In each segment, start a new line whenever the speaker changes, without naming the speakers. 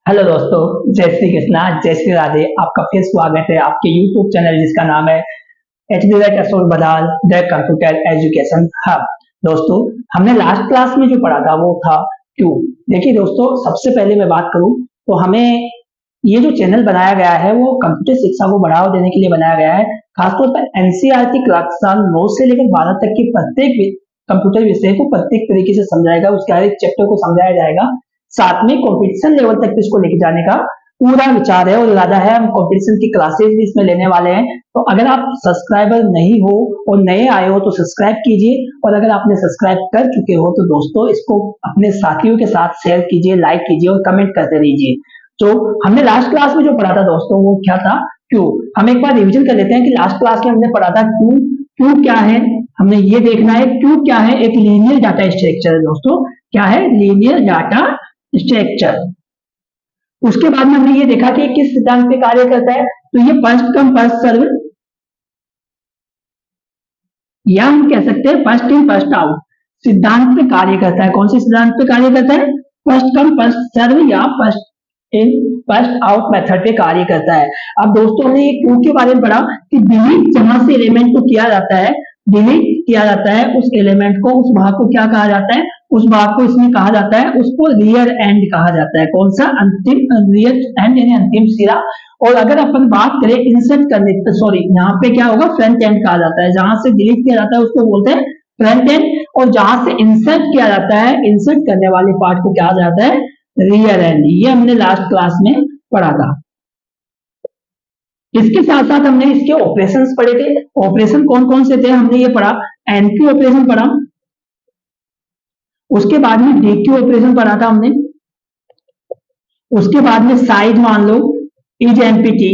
Hello दोस्तों, जय श्री कृष्णा, जय श्री राधे। आपका फिर स्वागत है आपके यूट्यूब चैनल जिसका नाम है Ashok बदाल the computer education hub. दोस्तों, हमने लास्ट क्लास में जो पढ़ा था वो था क्यों। देखिए दोस्तों, सबसे पहले मैं बात करूं तो हमें ये जो चैनल बनाया गया है वो कंप्यूटर शिक्षा को बढ़ावा देने के लिए बनाया गया है। खासतौर पर एनसीईआरटी कक्षा 9 से लेकर 12 तक के प्रत्येक कंप्यूटर विषय को प्रत्येक तरीके से समझाएगा, उसके हर एक चैप्टर को समझाया जाएगा। साथ में कंपटीशन लेवल तक इसको लेके जाने का पूरा विचार है और इरादा है। हम कंपटीशन की क्लासेस भी इसमें लेने वाले हैं। तो अगर आप सब्सक्राइबर नहीं हो और नए आए हो तो सब्सक्राइब कीजिए, और अगर आपने सब्सक्राइब कर चुके हो तो दोस्तों इसको अपने साथियों के साथ शेयर कीजिए, लाइक कीजिए और कमेंट करते रहिए। तो हमने लास्ट क्लास में जो पढ़ा था दोस्तों वो क्या था, क्यों। हम एक बार रिवीजन कर लेते हैं कि लास्ट क्लास में हमने पढ़ा था क्यों। क्यों क्या है, हमने ये देखना है क्यों क्या है। एक लीनियर डाटा स्ट्रक्चर है दोस्तों। क्या है? Linear data structure. उसके बाद में हमने ये देखा कि किस सिद्धांत पे कार्य करता है। तो ये फर्स्ट कम फर्स्ट सर्व, या हम कह सकते हैं फर्स्ट इन फर्स्ट आउट सिद्धांत पे कार्य करता है। कौन से सिद्धांत पे कार्य करता है? फर्स्ट कम फर्स्ट सर्व या first in first out method पे कार्य करता है। अब दोस्तों हमने ये क्यों के बारे में पढ़ा कि डिलीट जहां से एलिमेंट को किया जाता है, डिलीट किया जाता है उस एलिमेंट को, उस भाग को क्या कहा जाता है? उस भाग को इसमें कहा जाता है, उसको रियर एंड कहा जाता है। कौन सा? अंतिम, रियर एंड यानी अंतिम सिरा। और अगर अपन बात करें इंसर्ट करने, सॉरी यहाँ पे क्या होगा? फ्रंट एंड कहा जाता है। जहां से डिलीट किया जाता है उसको बोलते हैं फ्रंट एंड, और जहां से इंसर्ट किया जाता है, इंसर्ट करने वाले पार्ट को क्या जाता है? Rear and. ये हमने लास्ट क्लास में पढ़ा था। इसके साथ साथ हमने इसके ऑपरेशंस पढ़े थे। ऑपरेशन कौन कौन से थे हमने ये पढ़ा। एनक्यू ऑपरेशन पढ़ा, उसके बाद में डीक्यू ऑपरेशन पढ़ा था हमने, उसके बाद में साइज मान लो, इज एमपीटी,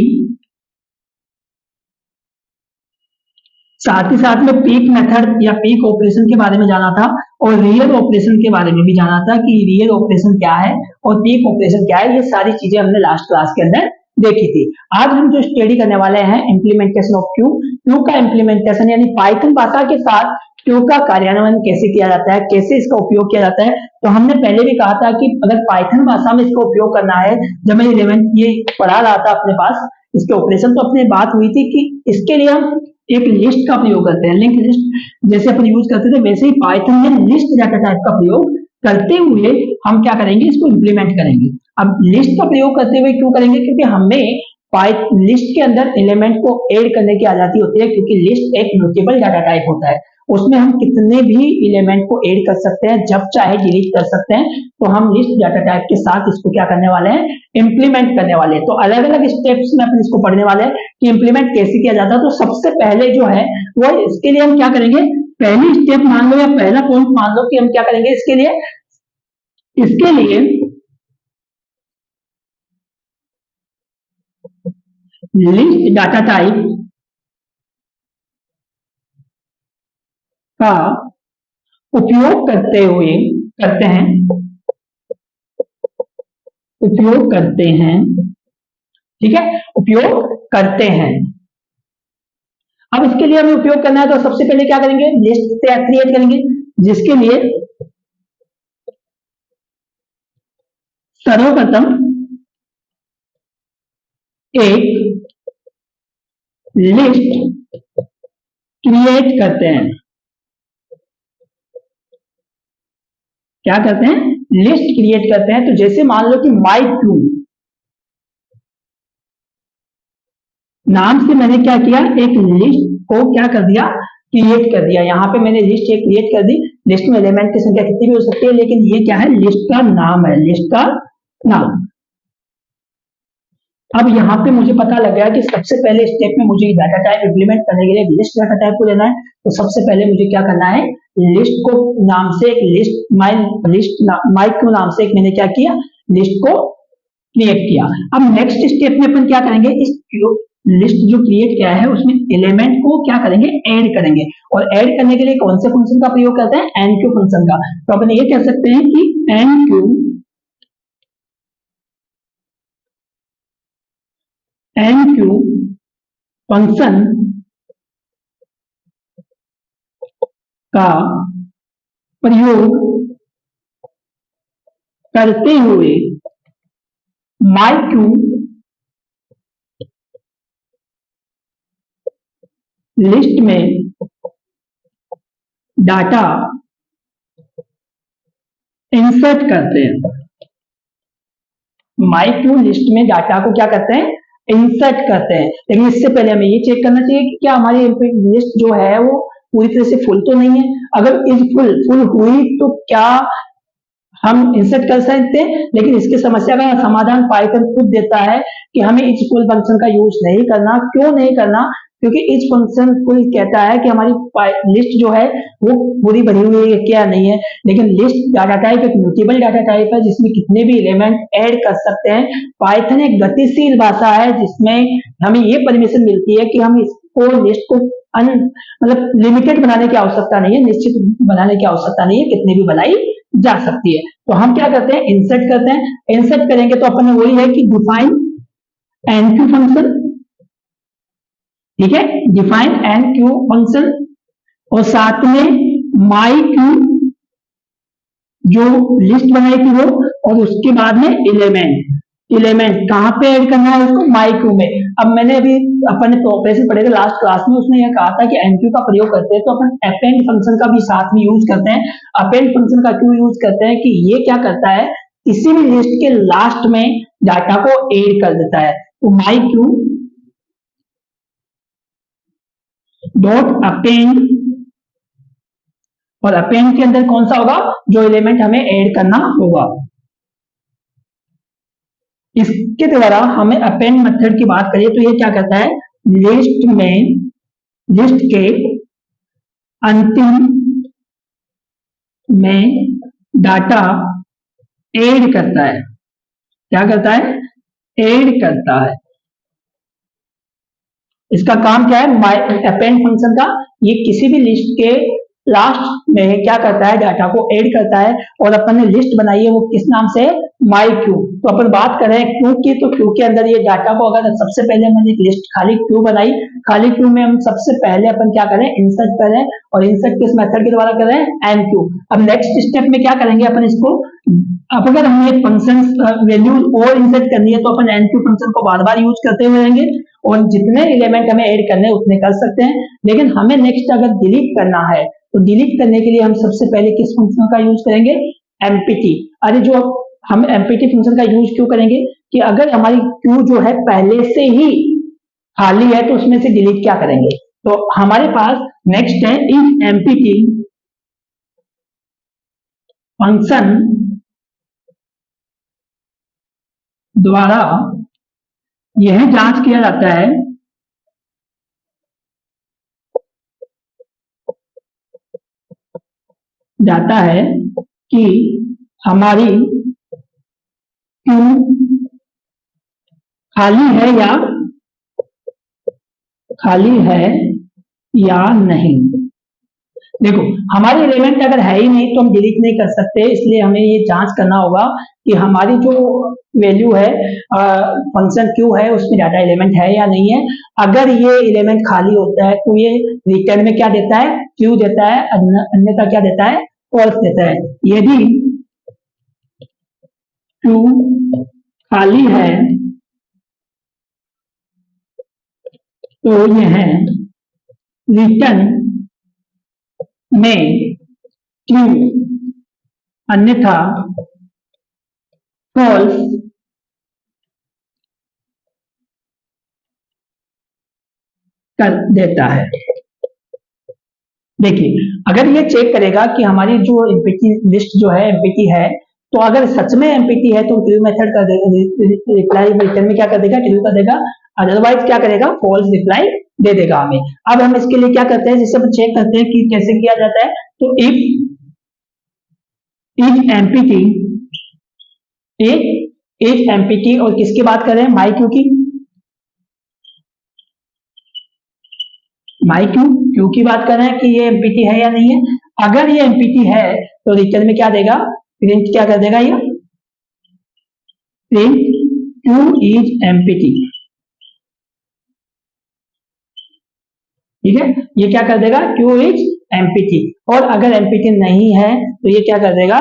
साथ ही साथ में पीक मेथड या पीक ऑपरेशन के बारे में जाना था, और रियल ऑपरेशन के बारे में भी जाना था कि रियल ऑपरेशन क्या है और पीक ऑपरेशन क्या है। ये सारी चीजें हमने लास्ट क्लास के अंदर देखी थी। आज हम जो स्टडी करने वाले हैं इंप्लीमेंटेशन ऑफ क्यू। क्यू का इंप्लीमेंटेशन यानी पाइथन भाषा के साथ क्यू का कार्यान्वयन कैसे किया जाता है, कैसे इसका उपयोग किया जाता है। तो हमने पहले भी कहा था कि अगर पाइथन भाषा में इसका उपयोग करना है, जब मैं 11th ये पढ़ा रहा था अपने पास इसके ऑपरेशन, तो अपने बात हुई थी कि इसके लिए हम एक लिस्ट का प्रयोग करते हैं। लिंक लिस्ट जैसे अपन यूज करते थे वैसे ही पाइथन में लिस्ट डाटा टाइप का प्रयोग करते हुए हम क्या करेंगे? इसको इंप्लीमेंट करेंगे। अब लिस्ट का प्रयोग करते हुए क्यों करेंगे? क्योंकि हमें लिस्ट के अंदर एलिमेंट को ऐड करने की आजादी होती है, क्योंकि लिस्ट एक म्यूटेबल डाटा टाइप होता है। उसमें हम कितने भी एलिमेंट को ऐड कर सकते हैं, जब चाहे डिलीट कर सकते हैं। तो हम लिस्ट डाटा टाइप के साथ इसको क्या करने वाले हैं? इंप्लीमेंट करने वाले हैं। तो अलग अलग स्टेप्स में अपन इसको पढ़ने वाले हैं कि इंप्लीमेंट कैसे किया जाता है। तो सबसे पहले जो है वो, इसके लिए हम क्या करेंगे? पहली स्टेप मान लो या पहला पॉइंट मान लो कि हम क्या करेंगे इसके लिए। इसके लिए लिस्ट डाटा टाइप का उपयोग करते हुए करते हैं, उपयोग करते हैं, ठीक है, उपयोग करते हैं। अब इसके लिए हमें उपयोग करना है तो सबसे पहले क्या करेंगे? लिस्ट क्रिएट करेंगे, जिसके लिए सर्वप्रथम एक लिस्ट क्रिएट करते हैं। क्या करते हैं? लिस्ट क्रिएट करते हैं। तो जैसे मान लो कि माई क्यू नाम से मैंने क्या किया? एक लिस्ट को क्या कर दिया? क्रिएट कर दिया। यहां पे मैंने लिस्ट एक क्रिएट कर दी। लिस्ट में एलिमेंट की संख्या कितनी भी हो सकती है, लेकिन ये क्या है? लिस्ट का नाम है, लिस्ट का नाम। अब यहाँ पे मुझे पता लग गया कि सबसे पहले स्टेप में मुझे डाटा टाइप इंप्लीमेंट करने के लिए लिस्ट डाटा टाइप को लेना है। तो सबसे पहले मुझे क्या करना है? लिस्ट को नाम से एक लिस्ट, माई क्यू नाम से एक मैंने क्या किया? लिस्ट को क्रिएट किया। अब नेक्स्ट स्टेप में अपन क्या करेंगे? इस लिस्ट जो क्रिएट किया है उसमें एलिमेंट को क्या करेंगे? ऐड करेंगे। और ऐड करने के लिए कौन से फंक्शन का प्रयोग करते हैं? एनक्यू फंक्शन का। तो अपन ये कह सकते हैं कि एनक्यू फंक्शन का प्रयोग करते हुए माई क्यू लिस्ट में डाटा इंसर्ट करते हैं। माई क्यू लिस्ट में डाटा को क्या करते हैं, इंसर्ट करते हैं। लेकिन इससे पहले हमें ये चेक करना चाहिए कि क्या हमारी लिस्ट जो है वो पूरी तरह से फुल तो नहीं है। अगर इज फुल हुई तो क्या हम इंसर्ट कर सकते हैं, लेकिन इसकी समस्या का समाधान पाइथन खुद देता है कि हमें इच फुल फंक्शन का यूज नहीं करना। क्यों नहीं करना, क्योंकि इच फंक्शन फुल कहता है कि हमारी लिस्ट जो है वो पूरी भरी हुई है क्या नहीं है। लेकिन लिस्ट डाटा टाइप एक म्यूटेबल डाटा टाइप है जिसमें कितने भी एलिमेंट ऐड कर सकते हैं। पाइथन एक गतिशील भाषा है जिसमें हमें ये परमिशन मिलती है कि हम इसको लिस्ट को मतलब लिमिटेड बनाने की आवश्यकता नहीं है, निश्चित बनाने की आवश्यकता नहीं है, कितने भी बनाई जा सकती है। तो हम क्या करते हैं, इंसर्ट करते हैं। इंसर्ट करेंगे तो अपन वही है कि डिफाइन एनक्यू फंक्शन, ठीक है, डिफाइन एनक्यू फंक्शन और साथ में माई क्यू जो लिस्ट बनाई थी वो, और उसके बाद में एलिमेंट कहां पे ऐड करना है उसको, माई क्यू में। अब मैंने अभी अपन ने ऑपरेशन पढ़े थे लास्ट क्लास में, उसमें यह कहा था कि एनक्यू का प्रयोग करते हैं तो अपन अपेंड फंक्शन का भी साथ में यूज करते हैं। अपेंड फंक्शन का क्यों यूज करते हैं कि ये क्या करता है, किसी भी लिस्ट के लास्ट में डाटा को ऐड कर देता है। तो माई क्यू डॉट अपेंड, और अपेंड के अंदर कौन सा होगा, जो एलिमेंट हमें ऐड करना होगा। इसके द्वारा हमें अपेंड मेथड की बात करें तो ये क्या करता है, लिस्ट के अंतिम में डाटा ऐड करता है। क्या करता है, ऐड करता है। इसका काम क्या है, अपेंड फंक्शन का, ये किसी भी लिस्ट के लास्ट में क्या करता है, डाटा को ऐड करता है। और अपन ने लिस्ट बनाई है वो किस नाम से, माई क्यू। तो अपन बात कर रहे हैं क्यू की, तो क्यू के अंदर ये डाटा को अगर सबसे पहले मैंने एक लिस्ट खाली क्यू बनाई, खाली क्यू में हम सबसे पहले अपन क्या करें, इंसर्ट करें, और इंसर्ट किस मेथड के द्वारा करें, एन क्यू। अब नेक्स्ट स्टेप में क्या करेंगे अपन इसको, अब अगर हमें एक फंक्शन वैल्यू और इंसर्ट करनी है तो अपन एन क्यू फंक्शन को बार बार यूज करते हुए रहेंगे, और जितने एलिमेंट हमें ऐड करने उतने कर सकते हैं। लेकिन हमें नेक्स्ट अगर डिलीट करना है तो डिलीट करने के लिए हम सबसे पहले किस फंक्शन का यूज करेंगे, एमपीटी। अरे जो हम एमपीटी फंक्शन का यूज क्यों करेंगे कि अगर हमारी क्यू जो है पहले से ही खाली है तो उसमें से डिलीट क्या करेंगे। तो हमारे पास नेक्स्ट है इफ एमपीटी फंक्शन द्वारा यह जांच किया जाता है कि हमारी क्यू खाली है या नहीं। देखो हमारे एलिमेंट अगर है ही नहीं तो हम डिलीट नहीं कर सकते, इसलिए हमें ये जांच करना होगा कि हमारी जो वैल्यू है फंक्शन क्यू है उसमें डाटा एलिमेंट है या नहीं है। अगर ये एलिमेंट खाली होता है तो ये रिटर्न में क्या देता है, क्यू देता है, अन्यथा क्या देता है, फॉल्स देता है। यदि क्यू खाली है तो यह रिटर्न में क्यू, अन्यथा फॉल्स कर देता है। देखिए अगर ये चेक करेगा कि हमारी जो एमपीटी लिस्ट जो है एमपीटी है, तो अगर सच में एमपीटी है तो ट्रू मेथड कर देगा, रिप्लाई रिटर्न में क्या कर देगा, ट्रू कर देगा। अदरवाइज क्या करेगा, फॉल्स रिप्लाई दे देगा हमें। अब हम इसके लिए क्या करते हैं, जिससे हम चेक करते हैं कि कैसे किया जाता है। तो इफ एमपीटी इफ एमपीटी और किसकी बात कर रहे हैं, माई क्यू की, माई क्यू की बात कर रहे हैं कि ये एमपीटी है या नहीं है। अगर ये एमपीटी है तो रिटर्न में क्या देगा, प्रिंट क्या कर देगा, ये प्रिंट क्यू इज एमपीटी। ठीक है, ये क्या कर देगा, क्यू इज एमपीटी। और अगर एमपीटी नहीं है तो ये क्या कर देगा,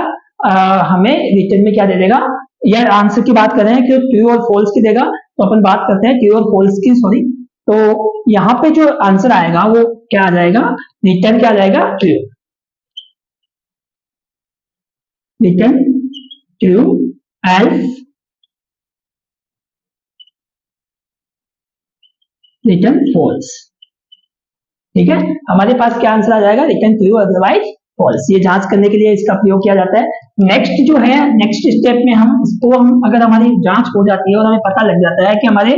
हमें रिटर्न में क्या दे देगा, यार आंसर की बात कर रहे हैं कि ट्रू और फॉल्स की देगा, तो अपन बात करते हैं ट्रू और फॉल्स की, सॉरी। तो यहाँ पे जो आंसर आएगा वो क्या आ जाएगा, रिटर्न क्या आ जाएगा, true. Return true, else return false. ठीक है, हमारे पास क्या आंसर आ जाएगा, रिटर्न ट्रू अदरवाइज फॉल्स। ये जांच करने के लिए इसका प्रयोग किया जाता है। नेक्स्ट जो है, नेक्स्ट स्टेप में हम इसको, हम अगर हमारी जांच हो जाती है और हमें पता लग जाता है कि हमारे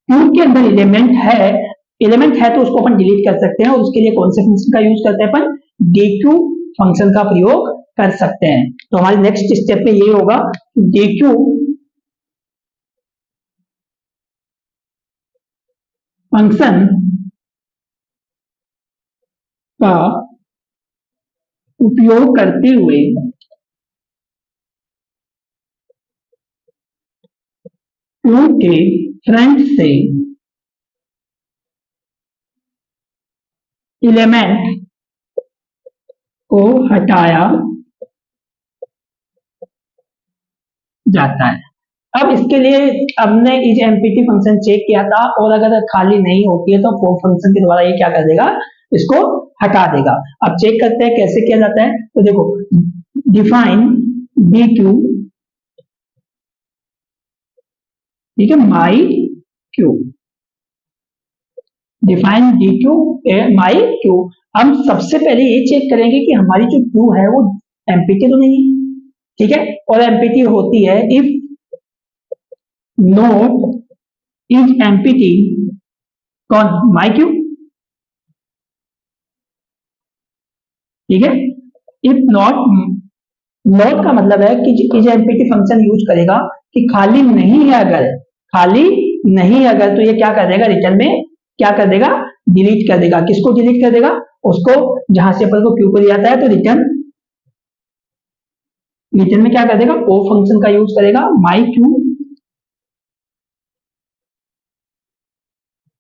क्यू के अंदर एलिमेंट है तो उसको अपन डिलीट कर सकते हैं, और उसके लिए कौन से फंक्शन का यूज करते हैं, अपन dq फंक्शन का प्रयोग कर सकते हैं। तो हमारे नेक्स्ट स्टेप में ये होगा dq फंक्शन का उपयोग करते हुए क्यू के फ्रंट से एलिमेंट को हटाया जाता है। अब इसके लिए हमने इस एमपीटी फंक्शन चेक किया था, और अगर खाली नहीं होती है तो पॉप फंक्शन के द्वारा ये क्या कर देगा, इसको हटा देगा। अब चेक करते हैं कैसे किया जाता है। तो देखो, डिफाइन डी क्यू, ठीक है, माई क्यू, डिफाइन डी क्यू माई क्यू। हम सबसे पहले ये चेक करेंगे कि हमारी जो क्यू है वो एमपीटी तो नहीं है, ठीक है, और एमपीटी होती है इफ नोट इज एमपीटी, कौन, माई क्यू, ठीक है। इफ नॉट, नॉट का मतलब है कि इज एमपीटी फंक्शन यूज करेगा कि खाली नहीं है, अगर खाली नहीं है अगर, तो ये क्या कर देगा, रिटर्न में क्या कर देगा, डिलीट कर देगा। किसको डिलीट कर देगा, उसको जहां से अपन को क्यू को दिया जाता है, तो रिटर्न, रिटर्न में क्या कर देगा, ओ फंक्शन का यूज करेगा, माई क्यू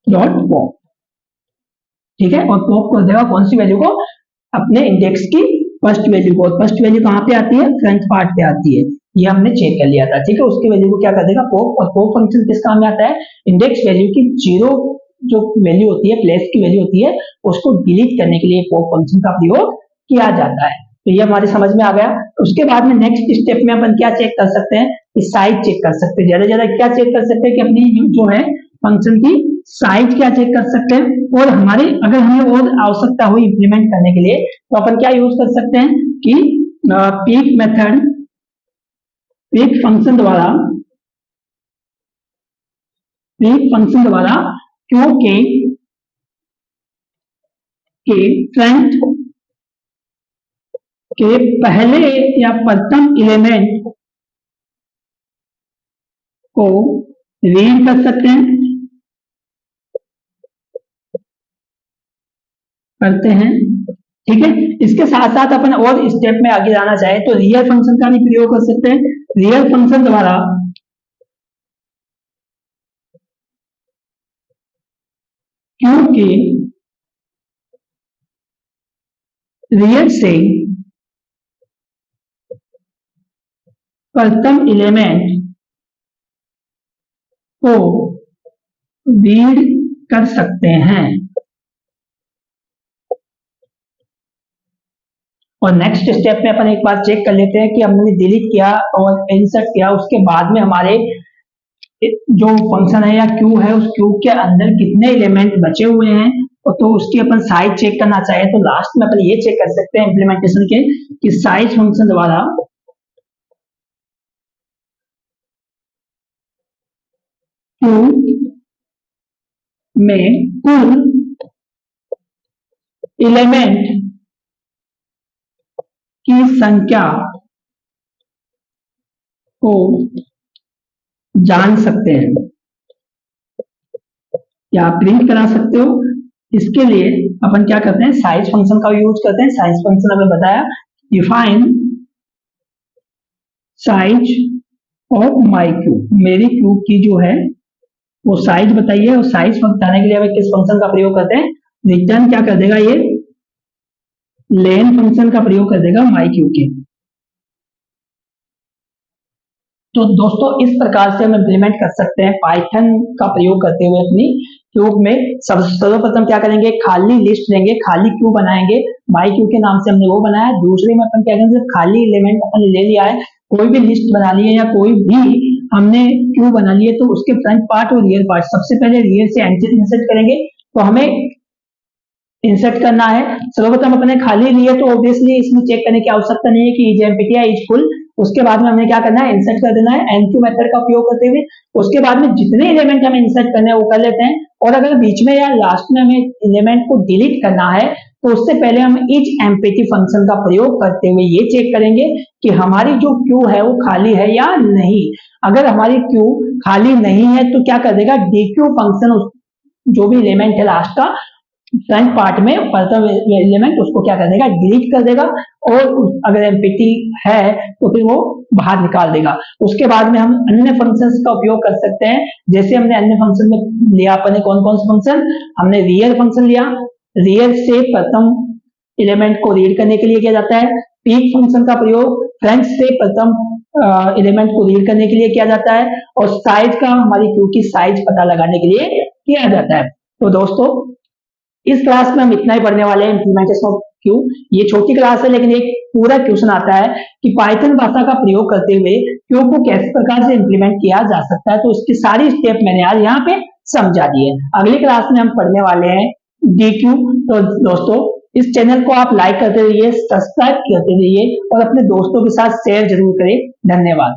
डॉट पॉप, ठीक है, और पॉप कर देगा कौन सी वैल्यू को, अपने इंडेक्स की फर्स्ट वैल्यू को। फर्स्ट वैल्यू कहां पे आती है, फ्रंट पार्ट पे आती है, ये हमने चेक कर लिया था, ठीक है। उसकी वैल्यू को क्या कर देगा, पॉप, और पॉप फंक्शन किस काम में आता है, इंडेक्स वैल्यू की जीरो जो वैल्यू होती है, प्लेस की वैल्यू होती है, उसको डिलीट करने के लिए पॉप फंक्शन का प्रयोग किया जाता है। तो ये हमारे समझ में आ गया। उसके बाद में नेक्स्ट स्टेप में अपन क्या चेक कर सकते हैं, कि साइज चेक कर सकते हैं। ज्यादा ज्यादा क्या चेक कर सकते हैं, कि अपनी जो है फंक्शन की साइज क्या चेक कर सकते हैं। और हमारे, अगर हमें और आवश्यकता हुई इंप्लीमेंट करने के लिए, तो अपन क्या यूज कर सकते हैं कि पीक मेथड, पीक फंक्शन द्वारा, पीक फंक्शन द्वारा क्यू के फ्रंट के पहले या प्रथम एलिमेंट को रीड कर सकते हैं, करते हैं, ठीक है। इसके साथ साथ अपन और स्टेप में आगे जाना चाहे तो रियल फंक्शन का भी प्रयोग कर सकते हैं। रियल फंक्शन द्वारा क्यू के रियल से प्रथम एलिमेंट को रीड कर सकते हैं। और नेक्स्ट स्टेप में अपन एक बार चेक कर लेते हैं कि हमने डिलीट किया और इंसर्ट किया, उसके बाद में हमारे जो फंक्शन है या क्यू है, उस क्यू के अंदर कितने एलिमेंट बचे हुए हैं। और तो उसकी अपन साइज चेक करना चाहे तो लास्ट में अपन ये चेक कर सकते हैं इंप्लीमेंटेशन के, कि साइज फंक्शन द्वारा क्यू में कुल एलिमेंट की संख्या को जान सकते हैं या प्रिंट करा सकते हो। इसके लिए अपन क्या करते हैं, साइज फंक्शन का यूज करते हैं। साइज फंक्शन हमें बताया, define size of my Q, मेरी क्यू की जो है वो साइज बताइए, और साइज बताने के लिए हमें किस फंक्शन का प्रयोग करते हैं, रिटर्न क्या कर देगा, ये लेन फंक्शन का प्रयोग कर देगा माई क्यू के, तो दोस्तों इस प्रकार से हम इम्प्लीमेंट कर सकते हैं पाइथन का प्रयोग करते हुए अपनी क्यूब में। सर्वप्रथम क्या करेंगे, खाली लिस्ट लेंगे, खाली क्यू बनाएंगे, माई क्यू के नाम से हमने वो बनाया। दूसरे में अपन क्या करेंगे, खाली एलिमेंट अपन ले लिया है, कोई भी लिस्ट बना ली है या कोई भी हमने क्यू बना ली है, तो उसके फ्रंट पार्ट और रियर पार्ट, सबसे पहले रियर से इंसर्ट करेंगे। तो हमें इंसर्ट करना है, सर्वप्रथम अपने खाली लिए तो ऑब्वियसली इसमें चेक करने की आवश्यकता नहीं है कि इज एम्प्टी या इज फुल। उसके बाद में हमें क्या करना है, इंसर्ट कर देना है एनक्यू मेथड का उपयोग करते हुए। उसके बाद में जितने एलिमेंट हमें इंसर्ट करने हैं वो कर लेते हैं, और अगर बीच में या लास्ट में हमें एलिमेंट को डिलीट करना है तो उससे पहले हम इज एम्प्टी फंक्शन का प्रयोग करते हुए ये चेक करेंगे कि हमारी जो क्यू है वो खाली है या नहीं। अगर हमारी क्यू खाली नहीं है तो क्या कर देगा, डीक्यू फंक्शन जो भी एलिमेंट है लास्ट का फ्रंट पार्ट में प्रथम एलिमेंट उसको क्या कर देगा, डिलीट कर देगा, और अगर एम्प्टी है तो फिर वो बाहर निकाल देगा। उसके बाद में हम अन्य फंक्शंस का उपयोग कर सकते हैं, जैसे हमने अन्य फंक्शन में लिया अपने कौन कौन से फंक्शन, हमने रियर फंक्शन लिया, रियर से प्रथम एलिमेंट को रीड करने के लिए किया जाता है। पीक फंक्शन का प्रयोग फ्रंट से प्रथम एलिमेंट को रीड करने के लिए किया जाता है, और साइज का हमारी क्यू की साइज पता लगाने के लिए किया जाता है। तो दोस्तों इस क्लास में हम इतना ही पढ़ने वाले हैं, इंप्लीमेंटेशन ऑफ क्यू। ये छोटी क्लास है लेकिन एक पूरा क्वेश्चन आता है कि पाइथन भाषा का प्रयोग करते हुए क्यू को किस प्रकार से इंप्लीमेंट किया जा सकता है। तो इसकी सारी स्टेप मैंने आज यहाँ पे समझा दी है। अगली क्लास में हम पढ़ने वाले हैं डी क्यू। तो दोस्तों इस चैनल को आप लाइक करते रहिए, सब्सक्राइब करते रहिए और अपने दोस्तों के साथ शेयर जरूर करें। धन्यवाद।